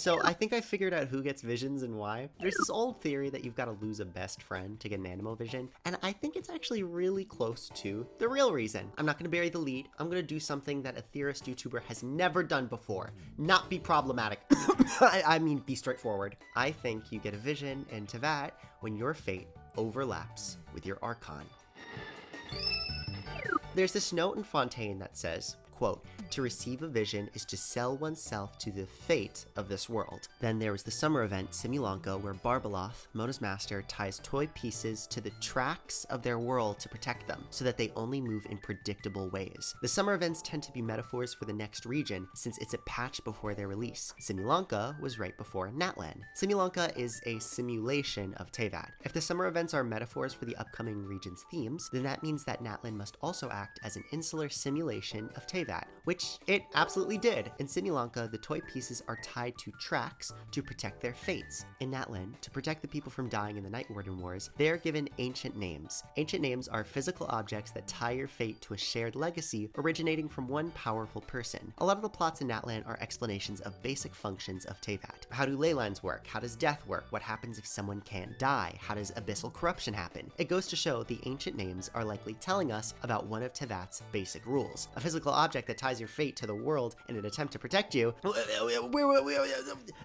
So I think I figured out who gets visions and why. There's this old theory that you've got to lose a best friend to get an Anemo vision, and I think it's actually really close to the real reason. I'm not going to bury the lead. I'm going to do something that a theorist YouTuber has never done before. Not be problematic. I mean, be straightforward. I think you get a vision in Teyvat when your fate overlaps with your Archon. There's this note in Fontaine that says, quote, "To receive a vision is to sell oneself to the fate of this world." Then there was the summer event, Simulanka, where Barbaloth, Mona's master, ties toy pieces to the tracks of their world to protect them, so that they only move in predictable ways. The summer events tend to be metaphors for the next region, since it's a patch before their release. Simulanka was right before Natlan. Simulanka is a simulation of Teyvat. If the summer events are metaphors for the upcoming region's themes, then that means that Natlan must also act as an insular simulation of Teyvat, which it absolutely did. In Simulanka, the toy pieces are tied to tracks to protect their fates. In Natlan, to protect the people from dying in the Night Warden Wars, they are given ancient names. Ancient names are physical objects that tie your fate to a shared legacy originating from one powerful person. A lot of the plots in Natlan are explanations of basic functions of Teyvat. How do ley lines work? How does death work? What happens if someone can't die? How does abyssal corruption happen? It goes to show the ancient names are likely telling us about one of Teyvat's basic rules. A physical object that ties your fate to the world in an attempt to protect you.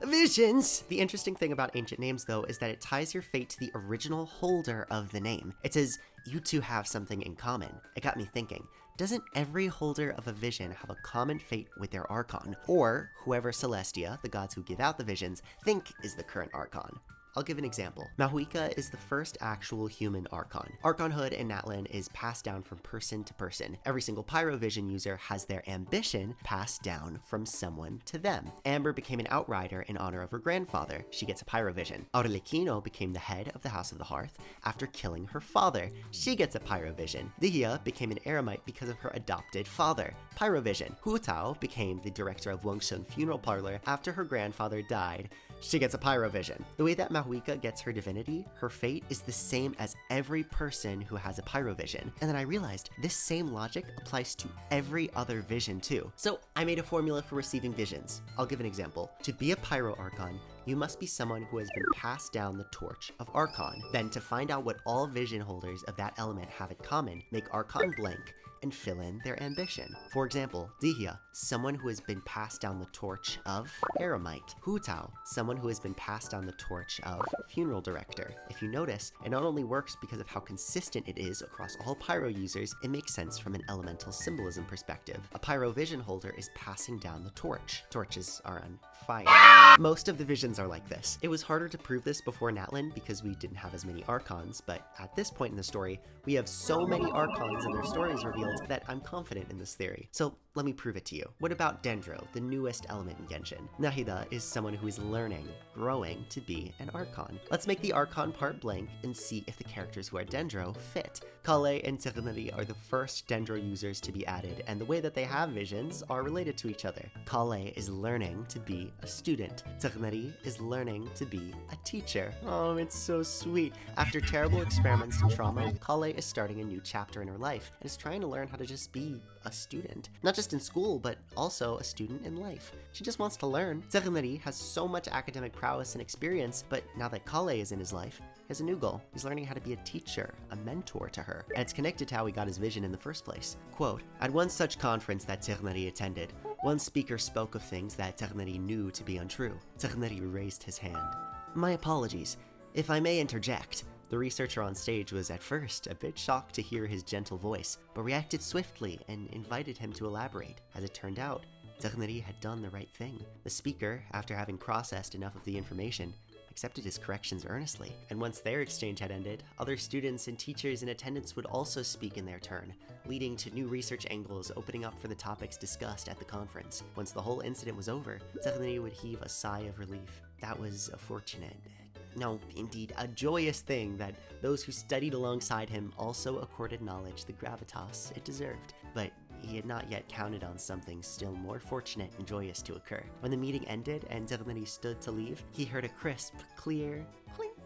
Visions! The interesting thing about ancient names, though, is that it ties your fate to the original holder of the name. It says, you two have something in common. It got me thinking, doesn't every holder of a vision have a common fate with their Archon? Or whoever Celestia, the gods who give out the visions, think is the current Archon? I'll give an example. Mahuika is the first actual human Archon. Archonhood in Natlan is passed down from person to person. Every single Pyro vision user has their ambition passed down from someone to them. Amber became an Outrider in honor of her grandfather. She gets a Pyro vision. Aureliquino became the head of the House of the Hearth after killing her father. She gets a Pyro vision. Dihia became an Eremite because of her adopted father. Pyro vision. Hu Tao became the director of Wengshun Funeral Parlor after her grandfather died. She gets a Pyro vision. The way that Mahuika gets her divinity, her fate, is the same as every person who has a Pyro vision. And then I realized this same logic applies to every other vision too. So I made a formula for receiving visions. I'll give an example. To be a Pyro Archon, you must be someone who has been passed down the torch of Archon. Then to find out what all vision holders of that element have in common, make Archon blank and fill in their ambition. For example, Dihia, someone who has been passed down the torch of Eremite. Hu Tao, someone who has been passed down the torch of Funeral Director. If you notice, it not only works because of how consistent it is across all Pyro users, it makes sense from an elemental symbolism perspective. A Pyro vision holder is passing down the torch. Torches are on fire. Most of the visions are like this. It was harder to prove this before Natlan because we didn't have as many Archons, but at this point in the story, we have so many Archons and their stories revealed that I'm confident in this theory. So let me prove it to you. What about Dendro, the newest element in Genshin? Nahida is someone who is learning, growing to be an Archon. Let's make the Archon part blank and see if the characters who are Dendro fit. Kale and Tirnari are the first Dendro users to be added, and the way that they have visions are related to each other. Kale is learning to be a student. Tirnari is learning to be a teacher. Oh, it's so sweet. After terrible experiments and trauma, Kale is starting a new chapter in her life and is trying to learn how to just be a student. Not just in school, but also a student in life. She just wants to learn. Tirnari has so much academic prowess and experience, but now that Kale is in his life, he has a new goal. He's learning how to be a teacher, a mentor to her. And it's connected to how he got his vision in the first place. Quote, "At one such conference that Tirnari attended, one speaker spoke of things that Tirnari knew to be untrue." Tirnari raised his hand. "My apologies. If I may interject." The researcher on stage was at first a bit shocked to hear his gentle voice, but reacted swiftly and invited him to elaborate. As it turned out, Tirnari had done the right thing. The speaker, after having processed enough of the information, accepted his corrections earnestly. And once their exchange had ended, other students and teachers in attendance would also speak in their turn, leading to new research angles opening up for the topics discussed at the conference. Once the whole incident was over, Tirnari would heave a sigh of relief. That was a fortunate, no, indeed, a joyous thing that those who studied alongside him also accorded knowledge the gravitas it deserved. But he had not yet counted on something still more fortunate and joyous to occur. When the meeting ended and Tirnari stood to leave, he heard a crisp, clear clink.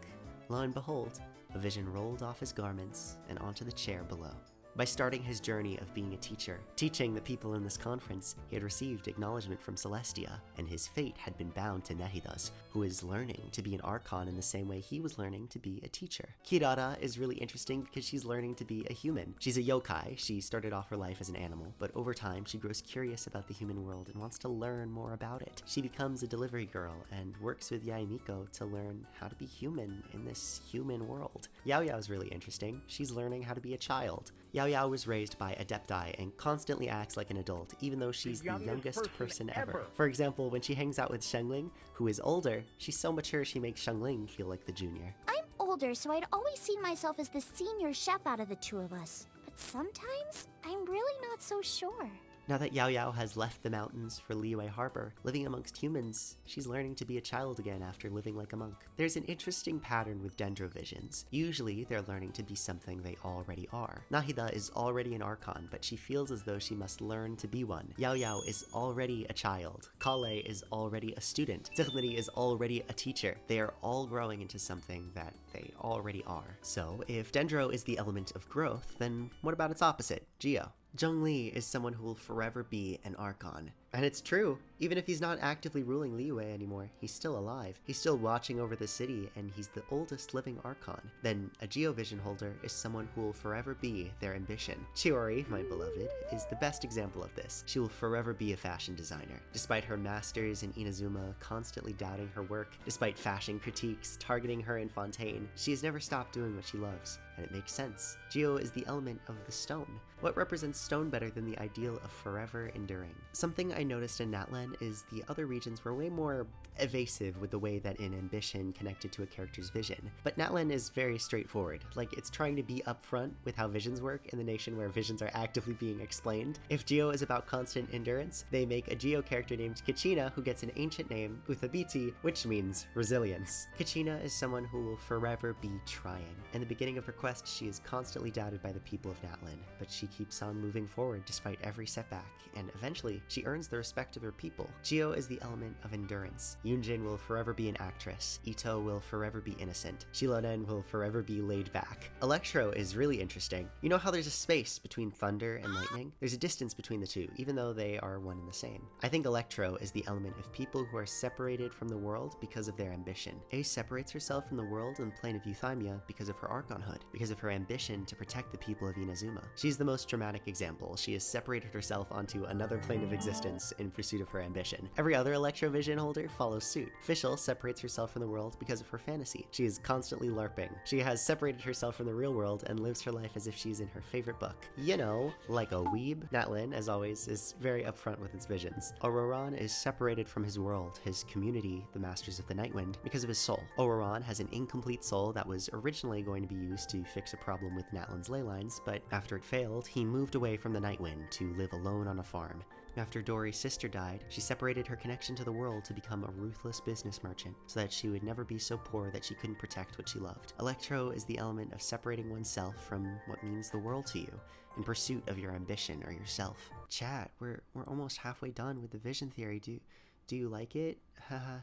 Lo and behold, a vision rolled off his garments and onto the chair below. By starting his journey of being a teacher, teaching the people in this conference, he had received acknowledgement from Celestia, and his fate had been bound to Nehidas, who is learning to be an Archon in the same way he was learning to be a teacher. Kirara is really interesting because she's learning to be a human. She's a yokai. She started off her life as an animal, but over time she grows curious about the human world and wants to learn more about it. She becomes a delivery girl and works with Yaemiko to learn how to be human in this human world. Yao Yao is really interesting. She's learning how to be a child. Yao Yao was raised by Adepti and constantly acts like an adult, even though she's the youngest person ever. For example, when she hangs out with Shengling, who is older, she's so mature she makes Shengling feel like the junior. I'm older, so I'd always seen myself as the senior chef out of the two of us. But sometimes, I'm really not so sure. Now that Yao Yao has left the mountains for Liyue Harbor, living amongst humans, she's learning to be a child again after living like a monk. There's an interesting pattern with Dendro visions. Usually, they're learning to be something they already are. Nahida is already an Archon, but she feels as though she must learn to be one. Yao Yao is already a child. Kale is already a student. Zikhnari is already a teacher. They are all growing into something that they already are. So, if Dendro is the element of growth, then what about its opposite, Geo? Zhongli is someone who will forever be an Archon. And it's true, even if he's not actively ruling Liyue anymore, he's still alive. He's still watching over the city, and he's the oldest living Archon. Then a Geovision holder is someone who will forever be their ambition. Chiori, my beloved, is the best example of this. She will forever be a fashion designer. Despite her masters in Inazuma constantly doubting her work, despite fashion critiques targeting her in Fontaine, she has never stopped doing what she loves. And it makes sense. Geo is the element of the stone. What represents stone better than the ideal of forever enduring? Something I noticed in Natlan is the other regions were way more evasive with the way that an ambition connected to a character's vision. But Natlan is very straightforward. Like, it's trying to be upfront with how visions work in the nation where visions are actively being explained. If Geo is about constant endurance, they make a Geo character named Kachina who gets an ancient name, Uthabiti, which means resilience. Kachina is someone who will forever be trying. In the beginning of her quest, she is constantly doubted by the people of Natlan, but she keeps on moving forward despite every setback, and eventually, she earns the respect of her people. Geo is the element of endurance. Yunjin will forever be an actress. Ito will forever be innocent. Shilonen will forever be laid back. Electro is really interesting. You know how there's a space between thunder and lightning? There's a distance between the two, even though they are one and the same. I think Electro is the element of people who are separated from the world because of their ambition. Ace separates herself from the world in the plane of Euthymia because of her Archonhood, because of her ambition to protect the people of Inazuma. She's the most dramatic example. She has separated herself onto another plane of existence in pursuit of her ambition. Every other Electrovision holder follows suit. Fischl separates herself from the world because of her fantasy. She is constantly LARPing. She has separated herself from the real world and lives her life as if she's in her favorite book. You know, like a weeb. Natlan, as always, is very upfront with its visions. Auroran is separated from his world, his community, the Masters of the Nightwind, because of his soul. Auroran has an incomplete soul that was originally going to be used to fix a problem with Natlan's ley lines, but after it failed, he moved away from the Nightwind to live alone on a farm. After Dory's sister died, she separated her connection to the world to become a ruthless business merchant, so that she would never be so poor that she couldn't protect what she loved. Electro is the element of separating oneself from what means the world to you, in pursuit of your ambition or yourself. Chat, we're almost halfway done with the vision theory. Do you like it? Haha.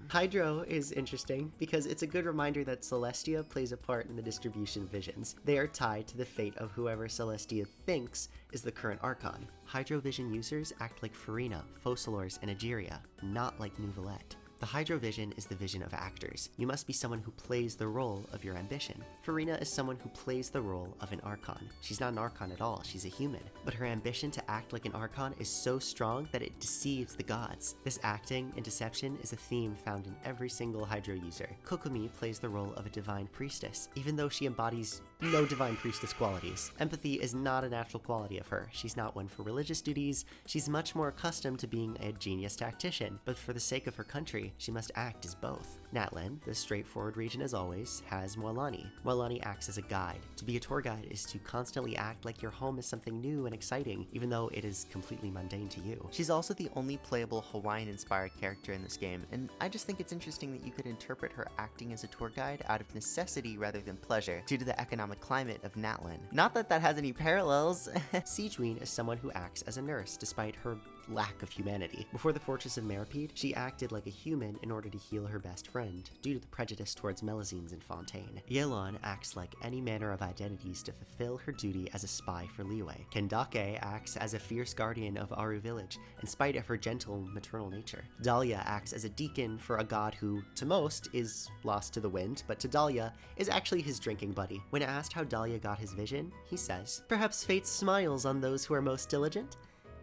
Hydro is interesting because it's a good reminder that Celestia plays a part in the distribution of visions. They are tied to the fate of whoever Celestia thinks is the current Archon. Hydro vision users act like Furina, Focalors, and Egeria, not like Nouvelette. The Hydro vision is the vision of actors. You must be someone who plays the role of your ambition. Furina is someone who plays the role of an Archon. She's not an Archon at all, she's a human. But her ambition to act like an Archon is so strong that it deceives the gods. This acting and deception is a theme found in every single Hydro user. Kokumi plays the role of a divine priestess, even though she embodies no divine priestess qualities. Empathy is not a natural quality of her. She's not one for religious duties. She's much more accustomed to being a genius tactician, but for the sake of her country, she must act as both. Natlan, the straightforward region as always, has Moalani. Moalani acts as a guide. To be a tour guide is to constantly act like your home is something new and exciting, even though it is completely mundane to you. She's also the only playable Hawaiian-inspired character in this game, and I just think it's interesting that you could interpret her acting as a tour guide out of necessity rather than pleasure, due to the economic climate of Natlan. Not that that has any parallels. Siegewein is someone who acts as a nurse, despite her lack of humanity. Before the Fortress of Meripede, she acted like a human in order to heal her best friend, due to the prejudice towards Melusines in Fontaine. Yelan acts like any manner of identities to fulfill her duty as a spy for Liyue. Kendake acts as a fierce guardian of Aru village, in spite of her gentle maternal nature. Dahlia acts as a deacon for a god who, to most, is lost to the wind, but to Dahlia, is actually his drinking buddy. When asked how Dahlia got his vision, he says, "Perhaps fate smiles on those who are most diligent?"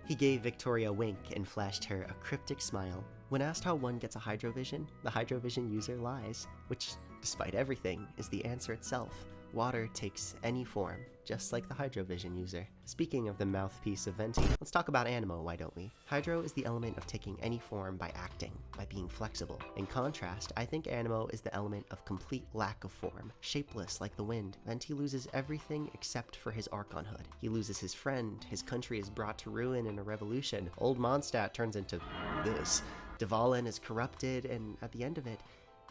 He gave Victoria a wink and flashed her a cryptic smile. When asked how one gets a hydrovision, the hydrovision user lies, which, despite everything, is the answer itself. Water takes any form, just like the hydrovision user. Speaking of the mouthpiece of Venti, let's talk about Anemo, why don't we? Hydro is the element of taking any form by acting, by being flexible. In contrast, I think Anemo is the element of complete lack of form. Shapeless like the wind, Venti loses everything except for his Archonhood. He loses his friend, his country is brought to ruin in a revolution, old Mondstadt turns into this. Dvalin is corrupted, and at the end of it,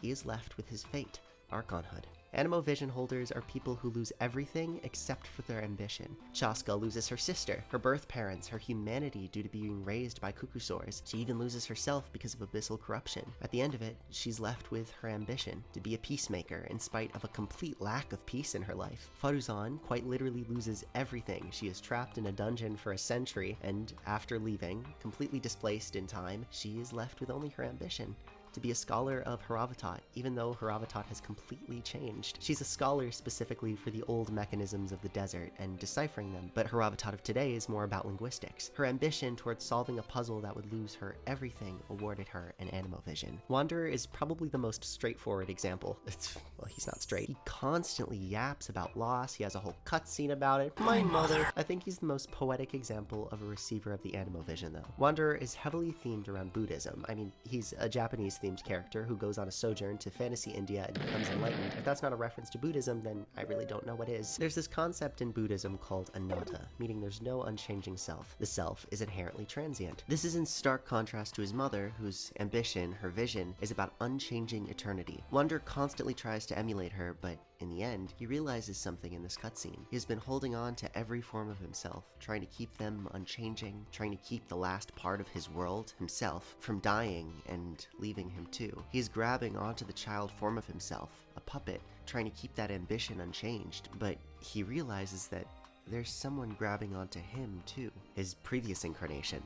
he is left with his fate, Archonhood. Anemo vision holders are people who lose everything except for their ambition. Chaska loses her sister, her birth parents, her humanity due to being raised by cuckosaurs. She even loses herself because of abyssal corruption. At the end of it, she's left with her ambition, to be a peacemaker in spite of a complete lack of peace in her life. Faruzan quite literally loses everything. She is trapped in a dungeon for a century, and after leaving, completely displaced in time, she is left with only her ambition. To be a scholar of Haravatat, even though Haravatat has completely changed. She's a scholar specifically for the old mechanisms of the desert and deciphering them, but Haravatat of today is more about linguistics. Her ambition towards solving a puzzle that would lose her everything awarded her an Anemo vision. Wanderer is probably the most straightforward example. Well, he's not straight. He constantly yaps about loss, he has a whole cutscene about it. My mother! I think he's the most poetic example of a receiver of the Anemo vision, though. Wanderer is heavily themed around Buddhism. I mean, he's a Japanese themed character who goes on a sojourn to fantasy India and becomes enlightened. If that's not a reference to Buddhism, then I really don't know what is. There's this concept in Buddhism called anatta, meaning there's no unchanging self. The self is inherently transient. This is in stark contrast to his mother, whose ambition, her vision, is about unchanging eternity. Wanderer constantly tries to emulate her, but in the end, he realizes something in this cutscene. He has been holding on to every form of himself, trying to keep them unchanging, trying to keep the last part of his world, himself, from dying and leaving him too. He is grabbing onto the child form of himself, a puppet, trying to keep that ambition unchanged, but he realizes that there's someone grabbing onto him too. His previous incarnation,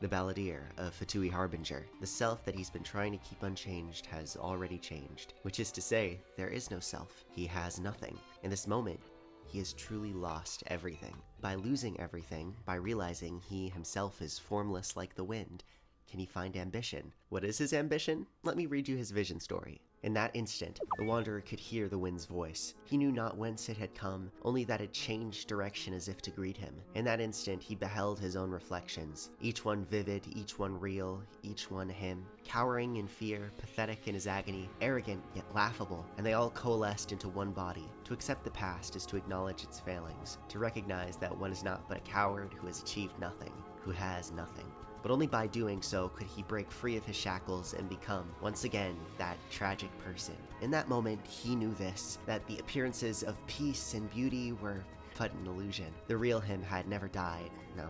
the Balladeer, a Fatui Harbinger. The self that he's been trying to keep unchanged has already changed, which is to say, there is no self. He has nothing. In this moment, he has truly lost everything. By losing everything, by realizing he himself is formless like the wind, can he find ambition? What is his ambition? Let me read you his vision story. In that instant, the wanderer could hear the wind's voice. He knew not whence it had come, only that it changed direction as if to greet him. In that instant, he beheld his own reflections, each one vivid, each one real, each one him, cowering in fear, pathetic in his agony, arrogant yet laughable, and they all coalesced into one body. To accept the past is to acknowledge its failings, to recognize that one is not but a coward who has achieved nothing, who has nothing. But only by doing so could he break free of his shackles and become, once again, that tragic person. In that moment, he knew this, that the appearances of peace and beauty were but an illusion. The real him had never died, no.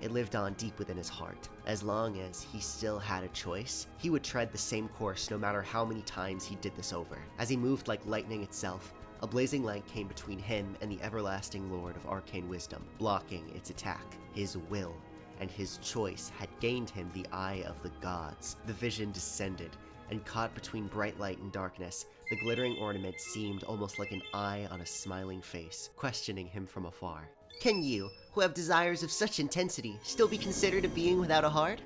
It lived on deep within his heart. As long as he still had a choice, he would tread the same course no matter how many times he did this over. As he moved like lightning itself, a blazing light came between him and the everlasting Lord of Arcane Wisdom, blocking its attack. His will and his choice had gained him the eye of the gods. The vision descended, and caught between bright light and darkness, the glittering ornament seemed almost like an eye on a smiling face, questioning him from afar. Can you, who have desires of such intensity, still be considered a being without a heart?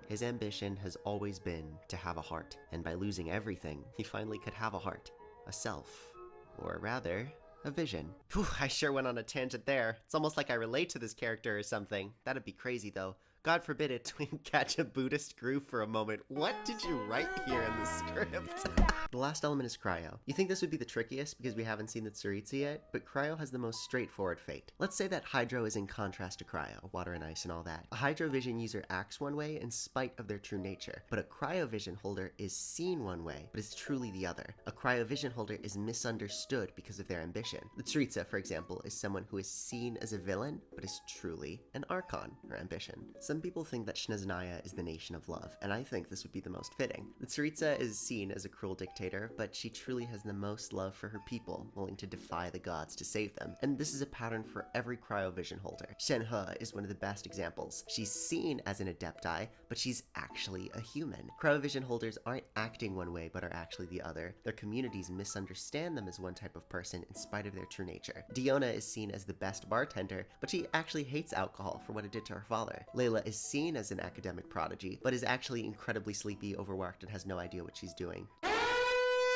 His ambition has always been to have a heart, and by losing everything, he finally could have a heart, a self, or rather, a vision. Whew, I sure went on a tangent there. It's almost like I relate to this character or something. That'd be crazy though. God forbid it, we catch a Buddhist groove for a moment. What did you write here in the script? The last element is Cryo. You think this would be the trickiest because we haven't seen the Tsuritsu yet, but Cryo has the most straightforward fate. Let's say that Hydro is in contrast to Cryo, water and ice and all that. A Hydro vision user acts one way in spite of their true nature, but a Cryo vision holder is seen one way, but is truly the other. A Cryo vision holder is misunderstood because of their ambition. The Tsuritsu, for example, is someone who is seen as a villain, but is truly an Archon, her ambition. Some people think that Snezhnaya is the nation of love, and I think this would be the most fitting. The Tsaritsa is seen as a cruel dictator, but she truly has the most love for her people, willing to defy the gods to save them. And this is a pattern for every Cryo vision holder. Shenhe is one of the best examples. She's seen as an adepti, but she's actually a human. Cryo vision holders aren't acting one way, but are actually the other. Their communities misunderstand them as one type of person in spite of their true nature. Diona is seen as the best bartender, but she actually hates alcohol for what it did to her father. Layla is seen as an academic prodigy, but is actually incredibly sleepy, overworked, and has no idea what she's doing.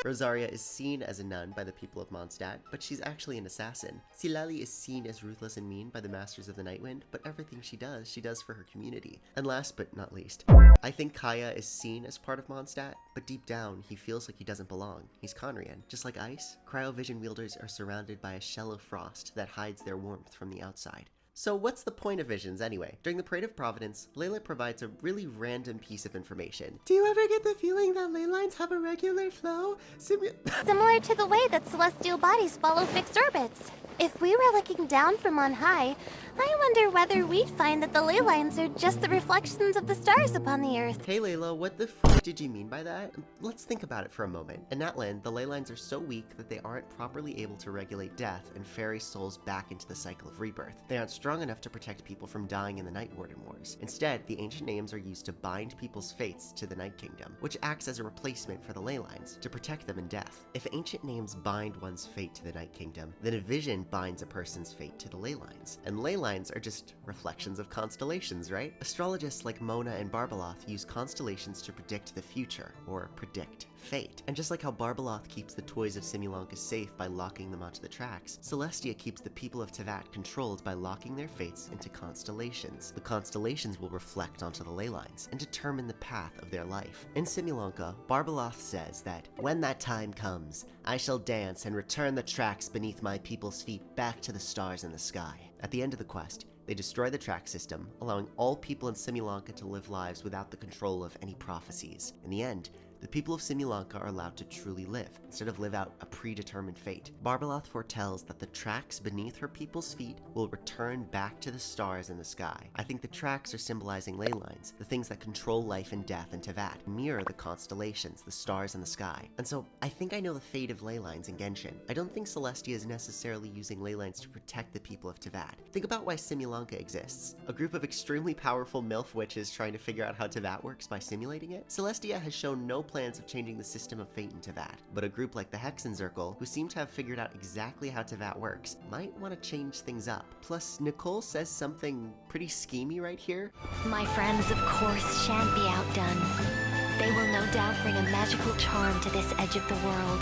Rosaria is seen as a nun by the people of Mondstadt, but she's actually an assassin. Silali is seen as ruthless and mean by the Masters of the Nightwind, but everything she does for her community. And last but not least, I think Kaya is seen as part of Mondstadt, but deep down, he feels like he doesn't belong. He's Conrian. Just like ice, cryovision wielders are surrounded by a shell of frost that hides their warmth from the outside. So what's the point of visions anyway? During the Parade of Providence, Layla provides a really random piece of information. Do you ever get the feeling that ley lines have a regular flow? Similar to the way that celestial bodies follow fixed orbits. If we were looking down from on high, I wonder whether we'd find that the ley lines are just the reflections of the stars upon the Earth. Hey Layla, what the f did you mean by that? Let's think about it for a moment. In Natlan, the ley lines are so weak that they aren't properly able to regulate death and ferry souls back into the cycle of rebirth. They aren't strong enough to protect people from dying in the Night Warden Wars. Instead, the ancient names are used to bind people's fates to the Night Kingdom, which acts as a replacement for the ley lines to protect them in death. If ancient names bind one's fate to the Night Kingdom, then a vision binds a person's fate to the ley lines. And ley lines are just reflections of constellations, right? Astrologists like Mona and Barbaloth use constellations to predict the future, or predict fate. And just like how Barbaloth keeps the toys of Simulanka safe by locking them onto the tracks, Celestia keeps the people of Teyvat controlled by locking their fates into constellations. The constellations will reflect onto the ley lines and determine the path of their life. In Simulanka, Barbaloth says that, "When that time comes, I shall dance and return the tracks beneath my people's feet back to the stars in the sky." At the end of the quest, they destroy the track system, allowing all people in Simulanka to live lives without the control of any prophecies. In the end, the people of Simulanka are allowed to truly live, instead of live out a predetermined fate. Barbaloth foretells that the tracks beneath her people's feet will return back to the stars in the sky. I think the tracks are symbolizing ley lines, the things that control life and death in Teyvat, mirror the constellations, the stars in the sky. And so, I think I know the fate of ley lines in Genshin. I don't think Celestia is necessarily using ley lines to protect the people of Teyvat. Think about why Simulanka exists. A group of extremely powerful MILF witches trying to figure out how Teyvat works by simulating it? Celestia has shown no plans of changing the system of fate in Teyvat, but a group like the Hexenzirkel, who seem to have figured out exactly how Teyvat works, might want to change things up. Plus, Nicole says something pretty schemy right here. My friends, of course, shan't be outdone. They will no doubt bring a magical charm to this edge of the world.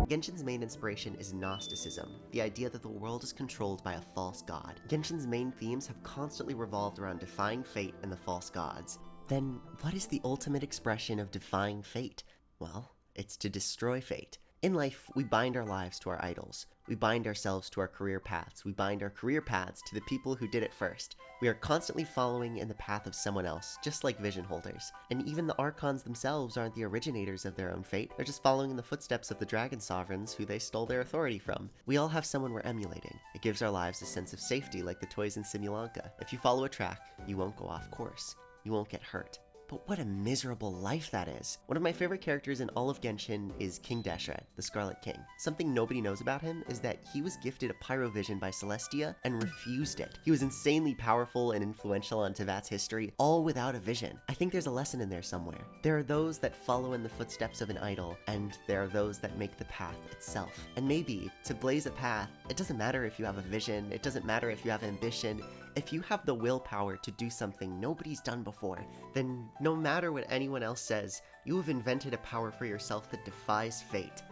Genshin's main inspiration is Gnosticism, the idea that the world is controlled by a false god. Genshin's main themes have constantly revolved around defying fate and the false gods. Then, what is the ultimate expression of defying fate? Well, it's to destroy fate. In life, we bind our lives to our idols. We bind ourselves to our career paths. We bind our career paths to the people who did it first. We are constantly following in the path of someone else, just like vision holders. And even the Archons themselves aren't the originators of their own fate. They're just following in the footsteps of the Dragon Sovereigns who they stole their authority from. We all have someone we're emulating. It gives our lives a sense of safety, like the toys in Simulanka. If you follow a track, you won't go off course. You won't get hurt. But what a miserable life that is. One of my favorite characters in all of Genshin is King Deshret, the Scarlet King. Something nobody knows about him is that he was gifted a Pyro vision by Celestia and refused it. He was insanely powerful and influential on Teyvat's history, all without a vision. I think there's a lesson in there somewhere. There are those that follow in the footsteps of an idol, and there are those that make the path itself. And maybe, to blaze a path, it doesn't matter if you have a vision, it doesn't matter if you have ambition. If you have the willpower to do something nobody's done before, then no matter what anyone else says, you have invented a power for yourself that defies fate.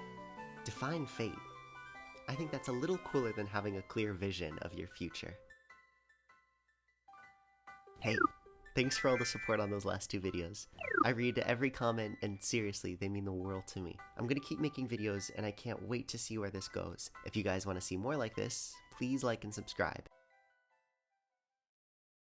Defying fate. I think that's a little cooler than having a clear vision of your future. Hey, thanks for all the support on those last two videos. I read every comment, and seriously, they mean the world to me. I'm gonna keep making videos, and I can't wait to see where this goes. If you guys want to see more like this, please like and subscribe.